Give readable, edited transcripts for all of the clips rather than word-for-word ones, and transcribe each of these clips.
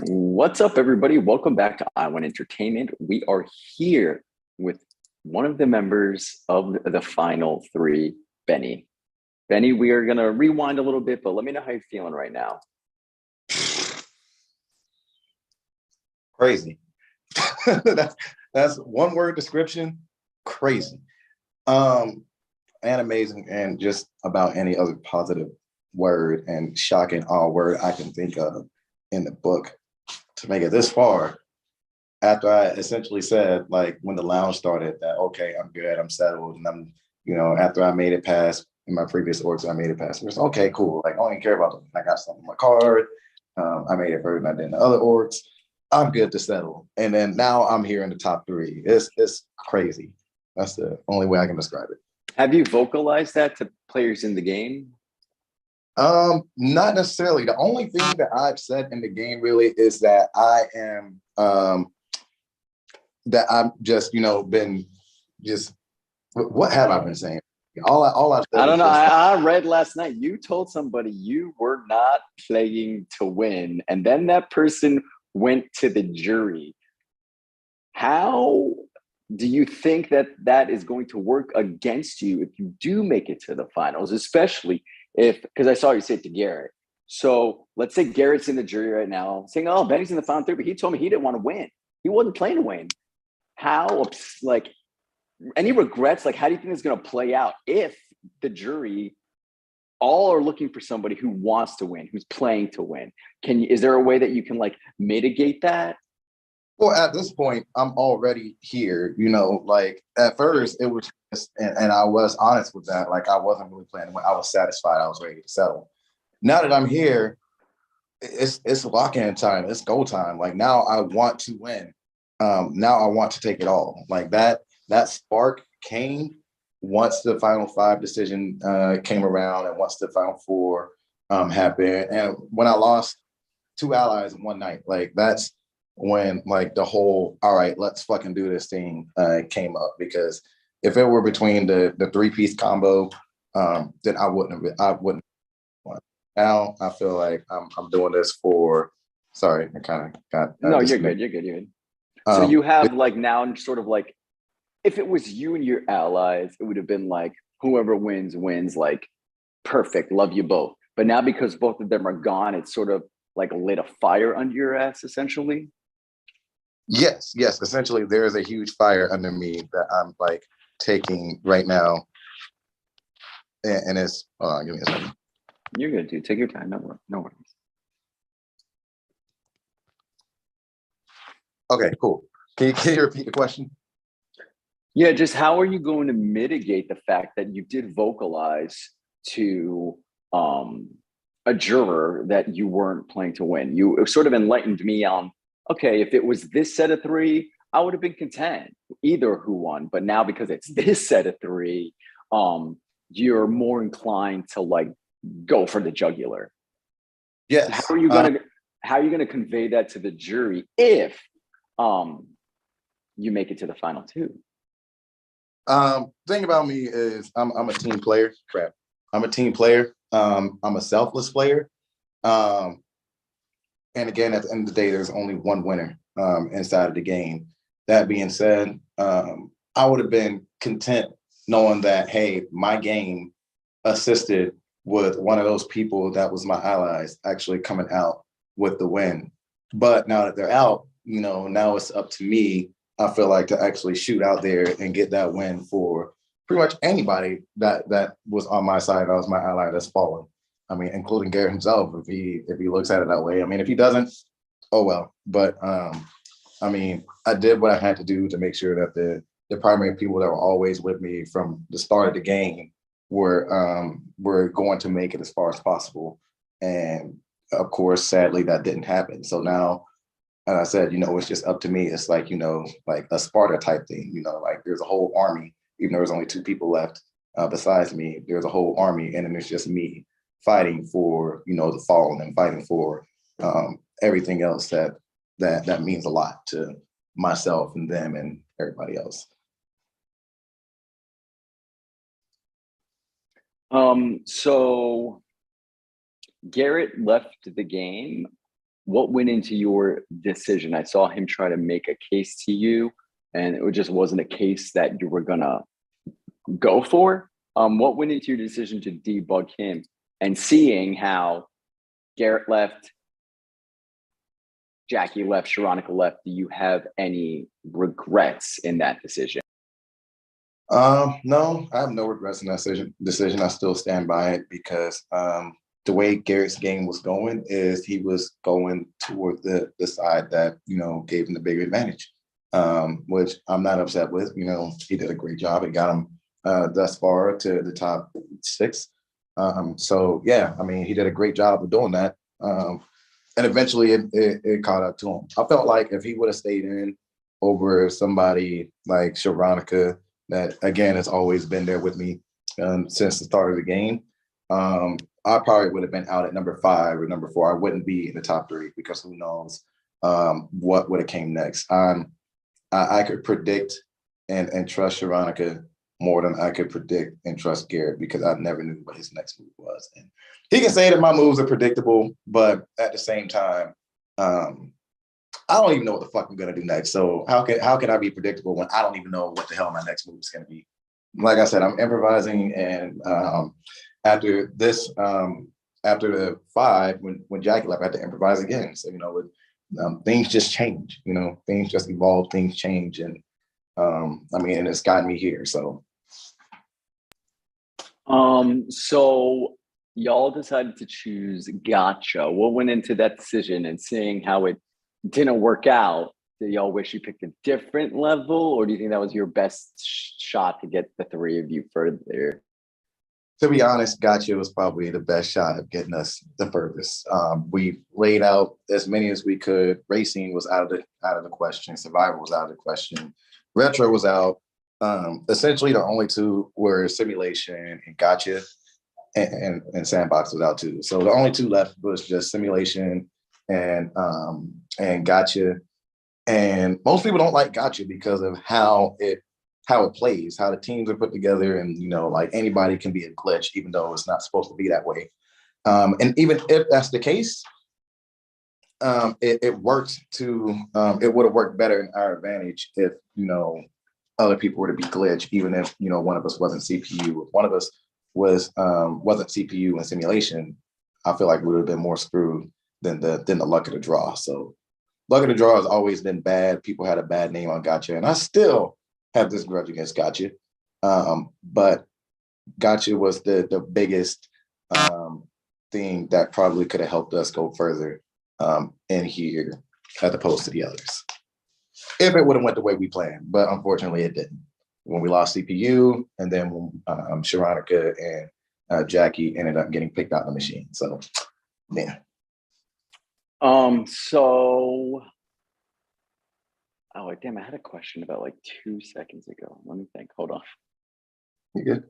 What's up, everybody? Welcome back to I Want Entertainment. We are here with one of the members of the final three, Bennie. Bennie, we are going to rewind a little bit, but let me know how you're feeling right now. Crazy. that's one word description. Crazy. And amazing, and just about any other positive word and shocking all word I can think of in the book to make it this far. After I essentially said, like, when the lounge started, that okay, I'm good, I'm settled, and after I made it past in my previous orgs, I made it past. It was okay, cool. Like, I don't even care about them. I got something on my card. I made it further than I did in the other orgs. I'm good to settle. And then now I'm here in the top three. It's crazy. That's the only way I can describe it. Have you vocalized that to players in the game? Not necessarily. The only thing that I've said in the game really is that I am that I'm just, been just what have I been saying? All I've said I don't know. just, I read last night you told somebody you were not playing to win, and then that person went to the jury. How do you think that that is going to work against you if you do make it to the finals, especially because I saw you say it to Garrett. So let's say Garrett's in the jury right now saying, oh, Bennie's in the final three, but he told me he didn't want to win. He wasn't playing to win. How, like, any regrets? Like, how do you think it's going to play out if the jury all are looking for somebody who wants to win, who's playing to win? Is there a way that you can like mitigate that? well, at this point, I'm already here. Like at first it was just, and I was honest with that. Like I wasn't really planning. I was satisfied. I was ready to settle. Now that I'm here, it's lock-in time. It's go time. Like now I want to win. Now I want to take it all. Like that spark came once the final five decision came around, and once the final four happened, and when I lost two allies in one night, like that's when like the whole all right, let's fucking do this thing came up. Because if it were between the three-piece combo, then I wouldn't want. Now I feel like I'm doing this for. Sorry, I kind of got. No, you're good. You're good. So you have like now sort of like, if it was you and your allies, it would have been like whoever wins, like perfect, love you both. But now because both of them are gone, it's sort of like lit a fire under your ass, essentially. Yes. Essentially, there is a huge fire under me that I'm like taking right now, and it's. Give me a second. You're good, dude. Take your time. No worries. Okay, cool. Can you repeat the question? Yeah, just how are you going to mitigate the fact that you did vocalize to a juror that you weren't playing to win? You sort of enlightened me on, okay, if it was this set of three, I would have been content either who won. But now because it's this set of three, you're more inclined to like go for the jugular. Yes. So how are you gonna convey that to the jury if you make it to the final two? Thing about me is I'm a team player. Crap. I'm a team player. I'm a selfless player. And again, at the end of the day, there's only one winner inside of the game. That being said, I would have been content knowing that, hey, my game assisted with one of those people that was my allies actually coming out with the win. But now that they're out, now it's up to me, I feel like, to actually shoot out there and get that win for pretty much anybody that was on my side, that was my ally that's fallen. I mean, including Garrett himself, if he looks at it that way. I mean, if he doesn't, oh well. But I mean, I did what I had to do to make sure that the primary people that were always with me from the start of the game were going to make it as far as possible. And of course, sadly, that didn't happen. So now, and I said, it's just up to me. It's like, like a Sparta type thing, like there's a whole army, even though there's only two people left besides me, there's a whole army. And then it's just me fighting for, the fallen, and fighting for everything else that means a lot to myself and them and everybody else. So Garrett left the game what went into your decision? I saw him try to make a case to you, and it just wasn't a case that you were gonna go for. What went into your decision to debug him? And seeing how Garrett left, Jackie left, Sharona left, do you have any regrets in that decision? No, I have no regrets in that decision. I still stand by it because the way Garrett's game was going is he was going toward the side that, gave him the bigger advantage, which I'm not upset with. He did a great job. It got him thus far to the top 6. So yeah, I mean, he did a great job of doing that. And eventually it caught up to him. I felt like if he would have stayed in over somebody like Sharona, that again has always been there with me since the start of the game, I probably would have been out at number 5 or number 4. I wouldn't be in the top 3 because who knows what would have came next. I could predict and trust Sharona more than I could predict and trust Garrett because I never knew what his next move was. And he can say that my moves are predictable, but at the same time, I don't even know what the fuck I'm gonna do next. So how can I be predictable when I don't even know what the hell my next move is gonna be? Like I said, I'm improvising, and after the 5, when Jackie left, I had to improvise again. So things just change. Things just evolve, things change, and and it's gotten me here. So so y'all decided to choose Gotcha. What went into that decision, and seeing how it didn't work out, do y'all wish you picked a different level, or do you think that was your best shot to get the 3 of you further? To be honest, Gotcha was probably the best shot of getting us the furthest. We laid out as many as we could. Racing was out of the question. Survival was out of the question. Retro was out. Essentially, the only 2 were simulation and Gotcha, and Sandbox was out too. So the only 2 left was just simulation and Gotcha. And most people don't like Gotcha because of how it plays, how the teams are put together, and like anybody can be a glitch, even though it's not supposed to be that way. And even if that's the case, it works to it would have worked better in our advantage if other people were to be glitch, even if one of us wasn't CPU. If one of us wasn't CPU and simulation, I feel like we would have been more screwed than the luck of the draw. So luck of the draw has always been bad. People had a bad name on Gotcha, and I still have this grudge against Gotcha. But Gotcha was the biggest thing that probably could have helped us go further in here as opposed to the others. If it would have went the way we planned, but unfortunately it didn't. When we lost CPU, and then when Sharona and Jackie ended up getting picked out of the machine. So yeah. So oh damn, I had a question about like 2 seconds ago. Let me think. Hold on. You good?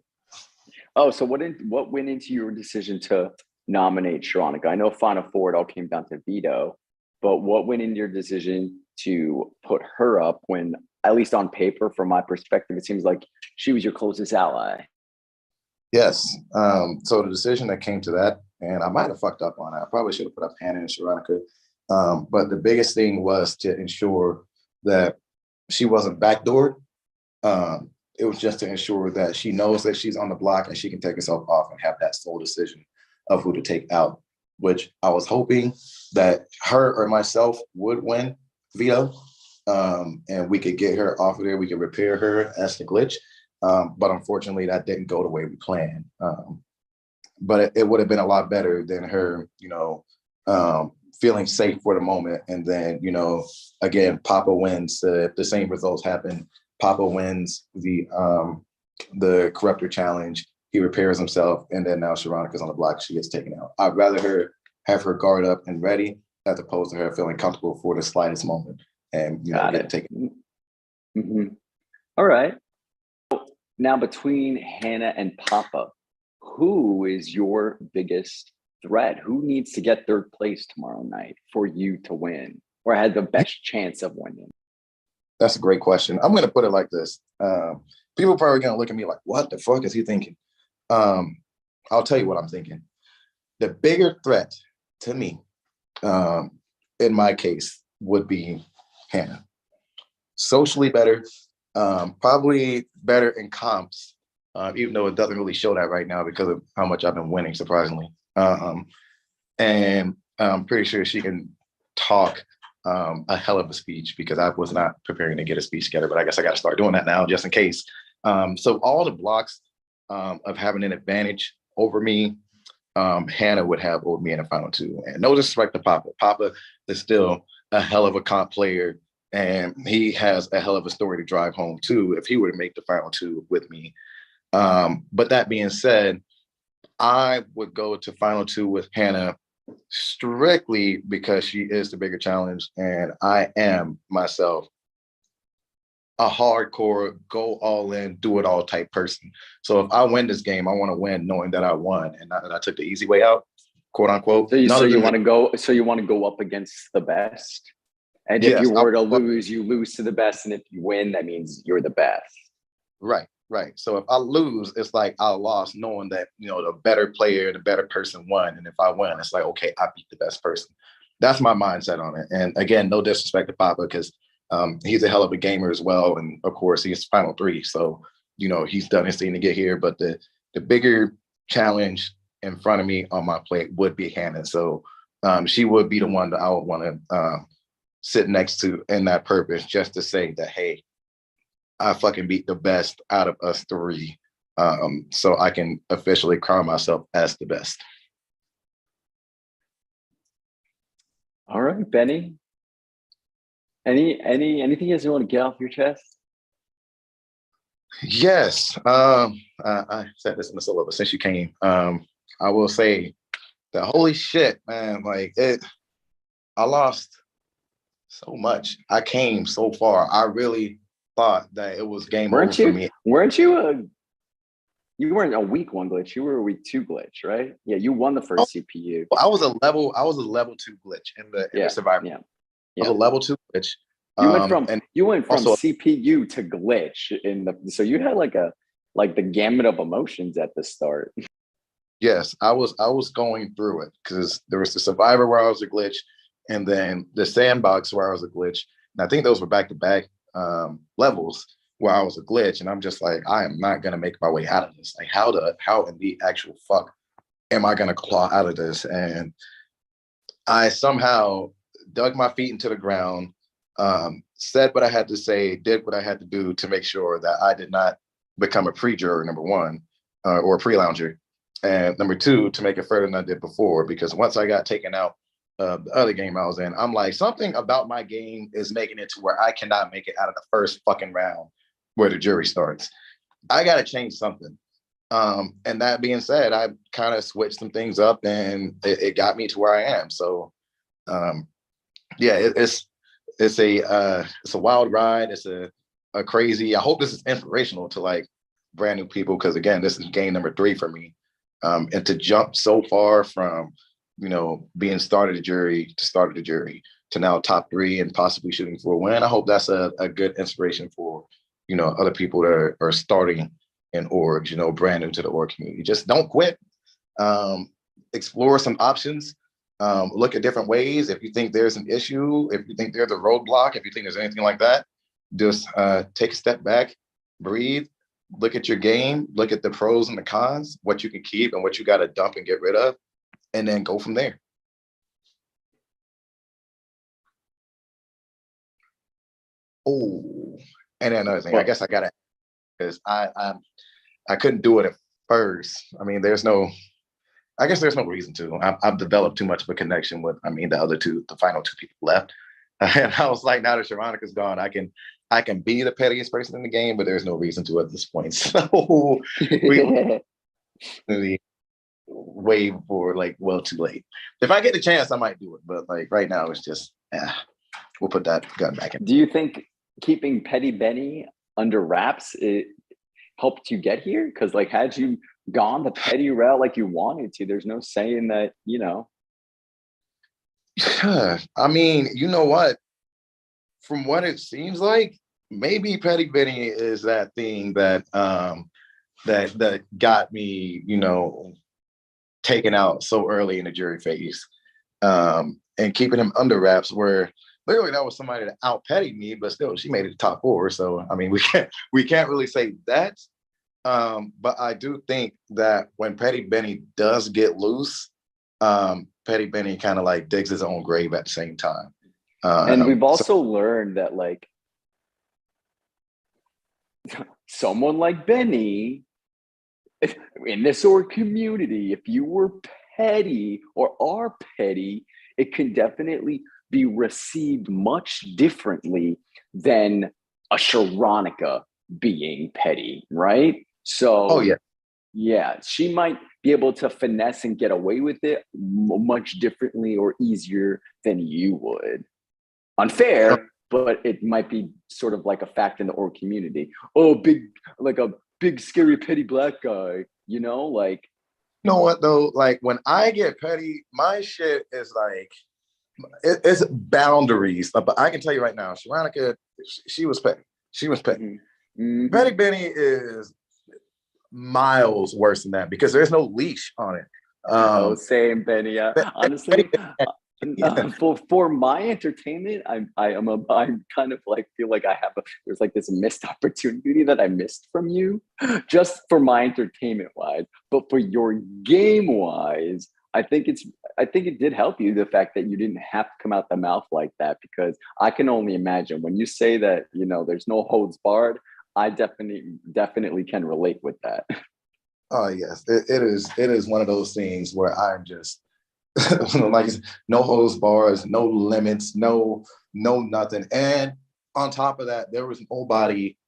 Oh, so what went into your decision to nominate Sharona? I know Final Four it all came down to veto, but what went into your decision to put her up when, at least on paper, from my perspective, it seems like she was your closest ally? Yes. So the decision that came to that, and I might have fucked up on it. I probably should have put up Hannah and Sharona. But the biggest thing was to ensure that she wasn't backdoored. It was just to ensure that she knows that she's on the block and she can take herself off and have that sole decision of who to take out, which I was hoping that her or myself would win veto, and we could get her off of there. We could repair her as the glitch. But unfortunately, that didn't go the way we planned. But it would have been a lot better than her, feeling safe for the moment. And then, again, Papa wins. If the same results happen, Papa wins the corruptor challenge. He repairs himself, and then now Sharonica's on the block. She gets taken out. I'd rather have her guard up and ready as opposed to her feeling comfortable for the slightest moment and get taken. Mm-hmm. All right. Now, between Hannah and Papa, who is your biggest threat? Who needs to get 3rd place tomorrow night for you to win, or had the best chance of winning? That's a great question. I'm going to put it like this. People are probably going to look at me like, what the fuck is he thinking? I'll tell you what I'm thinking. The bigger threat to me in my case, would be Hannah. Socially better, probably better in comps, even though it doesn't really show that right now because of how much I've been winning, surprisingly. And I'm pretty sure she can talk a hell of a speech because I was not preparing to get a speech together, but I guess I got to start doing that now just in case. So all the blocks of having an advantage over me, Hannah would have over me in the final two. And no disrespect to Papa. Papa is still a hell of a comp player, and he has a hell of a story to drive home too if he were to make the final two with me. But that being said, I would go to final two with Hannah strictly because she is the bigger challenge, and I am myself a hardcore, go all in, do it all type person. So if I win this game, I want to win knowing that I won and not that I took the easy way out, quote unquote. So you want to go up against the best. And if you were to lose, you lose to the best. And if you win, that means you're the best. Right. So if I lose, it's like I lost knowing that, the better player, the better person won. And if I win, it's like, okay, I beat the best person. That's my mindset on it. And again, no disrespect to Papa, because he's a hell of a gamer as well. And of course, he's final three. So, he's done his thing to get here. But the bigger challenge in front of me on my plate would be Hannah. So she would be the one that I would want to sit next to in that purpose, just to say that, hey, I fucking beat the best out of us three. So I can officially crown myself as the best. All right, Benny. Anything else you want to get off your chest? Yes. I said this in the solo, but since you came, I will say that holy shit, man, I lost so much. I came so far. I really thought that it was game over for me. You weren't a week one glitch. You were a week two glitch, right? Yeah, you won the first CPU. I was a level 2 glitch in the Survivor. Yeah. I was a level 2 glitch. You went from CPU to glitch so you had the gamut of emotions at the start. Yes, I was going through it because there was the Survivor where I was a glitch, and then the Sandbox where I was a glitch. And I think those were back-to-back levels where I was a glitch, and I'm just like, I am not gonna make my way out of this. Like, how in the actual fuck am I gonna claw out of this? And I somehow dug my feet into the ground, said what I had to say, did what I had to do to make sure that I did not become a pre-juror, number one, or a pre-lounger, and number two, to make it further than I did before, because once I got taken out the other game I was in, I'm like, something about my game is making it to where I cannot make it out of the first fucking round where the jury starts. I got to change something. And that being said, I kind of switched some things up, and it got me to where I am. So, it's a wild ride. It's a crazy. I hope this is inspirational to brand new people, because again, this is game number 3 for me. And to jump so far from being started a jury to now top 3 and possibly shooting for a win. I hope that's a good inspiration for other people that are starting in orgs, brand new to the org community. Just don't quit. Explore some options. Look at different ways. If you think there's an issue, if you think there's a roadblock, if you think there's anything like that, just take a step back, breathe, look at your game, look at the pros and the cons, what you can keep and what you got to dump and get rid of, and then go from there. Oh, and then another thing, I guess I got to, because I couldn't do it at first. I mean, there's no reason to. I've developed too much of a connection with, the final 2 people left. And I was like, now that Sharona's gone, I can be the pettiest person in the game, but there's no reason to at this point. So we way for well too late. If I get the chance, I might do it. But right now, it's just, we'll put that gun back in. Do you think keeping Petty Benny under wraps it helped you get here? Because had you gone the petty route like you wanted to, there's no saying that, I mean, you know what? From what it seems like, maybe Petty Benny is that thing that that got me, taken out so early in the jury phase. and keeping him under wraps. Where literally that was somebody that out petted me, but still she made it to top 4. So I mean, we can't really say that. But I do think that when Petty Benny does get loose, Petty Benny kind of like digs his own grave at the same time. And we've also learned that like someone like Benny in this org community, if you were petty or are petty, it can definitely be received much differently than a Sharonica being petty, right? So, oh yeah, yeah, she might be able to finesse and get away with it much differently or easier than you would. Unfair, but it might be sort of like a fact in the org community. Oh, like a big scary petty black guy, you know, like. You know what though? Like when I get petty, my shit is like it's boundaries. But I can tell you right now, Sharonica, she was petty. She was petty. Mm-hmm. Petty Benny is miles worse than that because there's no leash on it. Same, Benny. Honestly, for my entertainment, I'm kind of like feel like I have there's like this missed opportunity that I missed from you, just for my entertainment wise. But for your game wise, I think it did help you, the fact that you didn't have to come out the mouth like that, because I can only imagine when you say that, you know, there's no holds barred. I definitely can relate with that. Oh yes, it is one of those things where I'm just like no holds bars, no limits, no nothing. And on top of that, there was nobody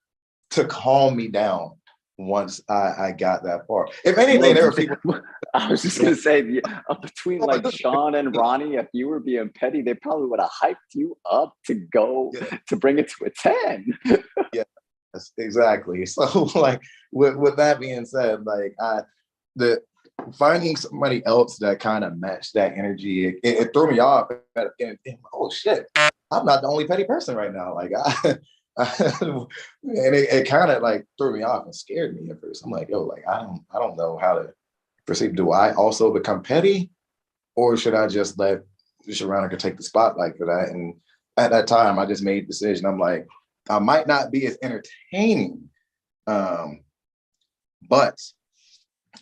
to calm me down once I got that far. If anything, there were people. I was just gonna say, between like Sean and Ronnie, if you were being petty, they probably would have hyped you up to go to bring it to a 10. Yeah, exactly. So like with that being said, like the finding somebody else that kind of matched that energy, it threw me off. And oh shit, I'm not the only petty person right now. Like and it kind of like threw me off and scared me at first. I'm like, yo, like I don't know how to proceed. Do I also become petty, or should I just let Sharonica take the spotlight for that? And at that time, I just made the decision. I'm like, I might not be as entertaining, but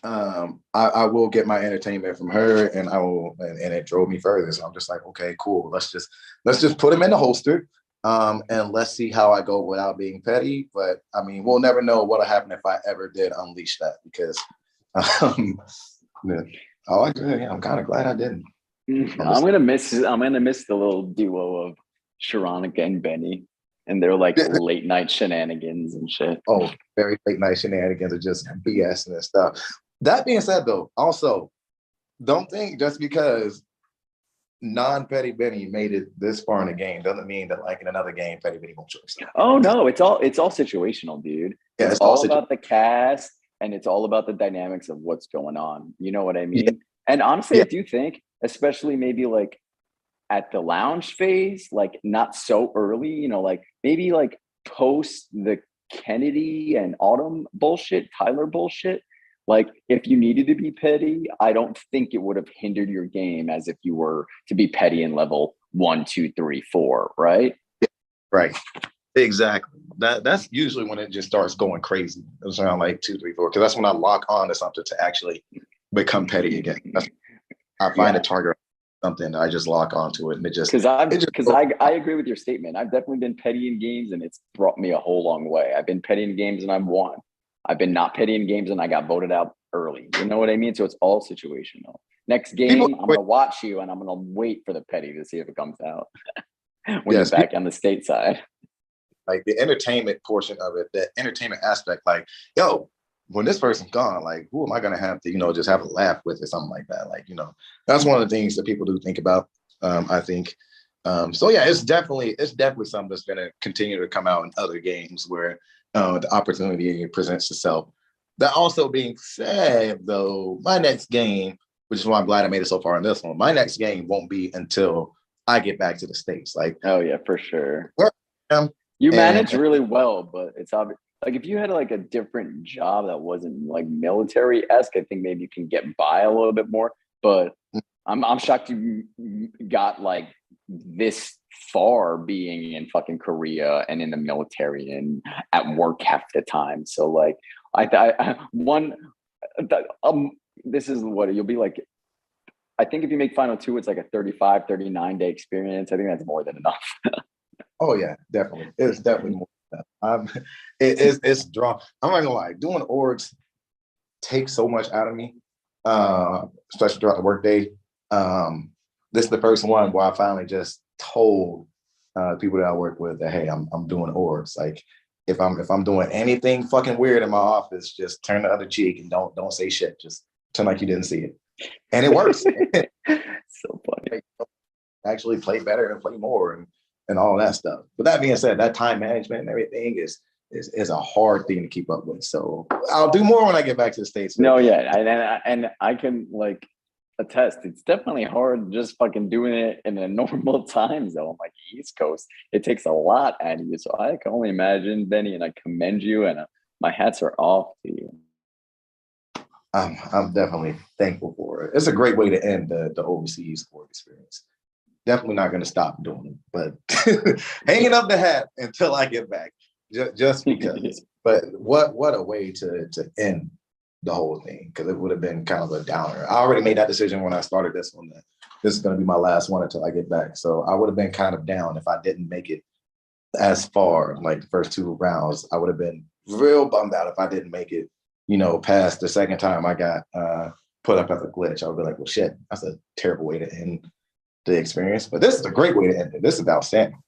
I will get my entertainment from her, and and it drove me further. So I'm just like, okay, cool. Let's just put him in the holster, and let's see how I go without being petty. But I mean, we'll never know what'll happen if I ever did unleash that, because I'm kind of glad I didn't. I'm gonna miss the little duo of Sharonica and Benny, and their like late night shenanigans and shit. Oh, very late night shenanigans are just BS and stuff. That being said, though, also don't think just because non-petty Benny made it this far in the game doesn't mean that like in another game petty Benny won't show himself. Oh no, it's all situational, dude. Yeah, it's all about the cast, and it's all about the dynamics of what's going on. You know what I mean? Yeah. And honestly, I do think, especially maybe like at the lounge phase, like not so early, you know, like maybe like post the Kennedy and Autumn bullshit, Tyler bullshit. Like if you needed to be petty, I don't think it would have hindered your game as if you were to be petty in level 1, 2, 3, 4, right? Right. Exactly. That's usually when it just starts going crazy. It's around like 2, 3, 4, because that's when I lock on to something to actually become petty again. I find a target, something, I just lock onto it, and it just because I agree with your statement. I've definitely been petty in games, and it's brought me a whole long way. I've been petty in games and I've won. I've been not petty in games and I got voted out early. You know what I mean? So it's all situational. Next game, I'm going to watch you and I'm going to wait for the petty to see if it comes out when you're back on the state side. Like the entertainment portion of it, the entertainment aspect, like, yo, when this person's gone, like, who am I going to have to, you know, just have a laugh with or something like that? Like, you know, that's one of the things that people do think about, I think. So yeah, it's definitely something that's going to continue to come out in other games where the opportunity presents itself. That also being said, though, my next game, which is why I'm glad I made it so far in this one, my next game won't be until I get back to the States. Like, oh yeah, for sure. You manage really well, but it's obvious. Like if you had like a different job that wasn't like military-esque, I think maybe you can get by a little bit more. But I'm shocked you got like this far being in fucking Korea and in the military and at work half the time. So like this is what you'll be like. I think if you make final two, it's like a 35, 39 day experience. I think that's more than enough. Oh yeah, definitely. It's definitely more than that. It's drawn. I'm not gonna lie, doing orgs takes so much out of me, especially throughout the workday. This is the first one where I finally just told people that I work with that, hey, I'm doing orgs. Like if I'm doing anything fucking weird in my office, just turn the other cheek and don't say shit. Just pretend like you didn't see it. And it works. So funny. Actually play better and play more and all that stuff. But that being said, that time management and everything is a hard thing to keep up with. So I'll do more when I get back to the States. No, yeah. And I can like attest, it's definitely hard just fucking doing it in a normal time zone like East Coast. It takes a lot out of you. So I can only imagine, Benny, and I commend you, and my hats are off to you. I'm definitely thankful for it. It's a great way to end the overseas sport experience. Definitely not going to stop doing it, but hanging up the hat until I get back, just because. But what a way to end the whole thing, because it would have been kind of a downer. I already made that decision when I started this one, that this is going to be my last one until I get back. So I would have been kind of down if I didn't make it as far, like the first two rounds. I would have been real bummed out if I didn't make it, past the second time I got put up as a glitch. I would be like, well, shit, that's a terrible way to end the experience. But this is a great way to end it. This is outstanding.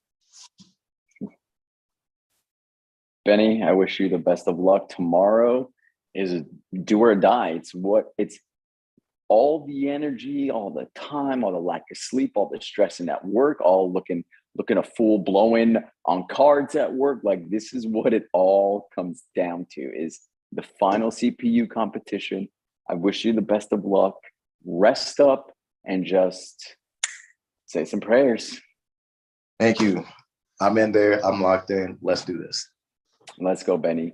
Benny, I wish you the best of luck. Tomorrow is do or die. It's all the energy, all the time, all the lack of sleep, all the stress in at work, all looking a fool blowing on cards at work. Like this is what it all comes down to, is the final CPU competition. I wish you the best of luck. Rest up and just say some prayers. Thank you. I'm in there. I'm locked in. Let's do this. Let's go, Benny.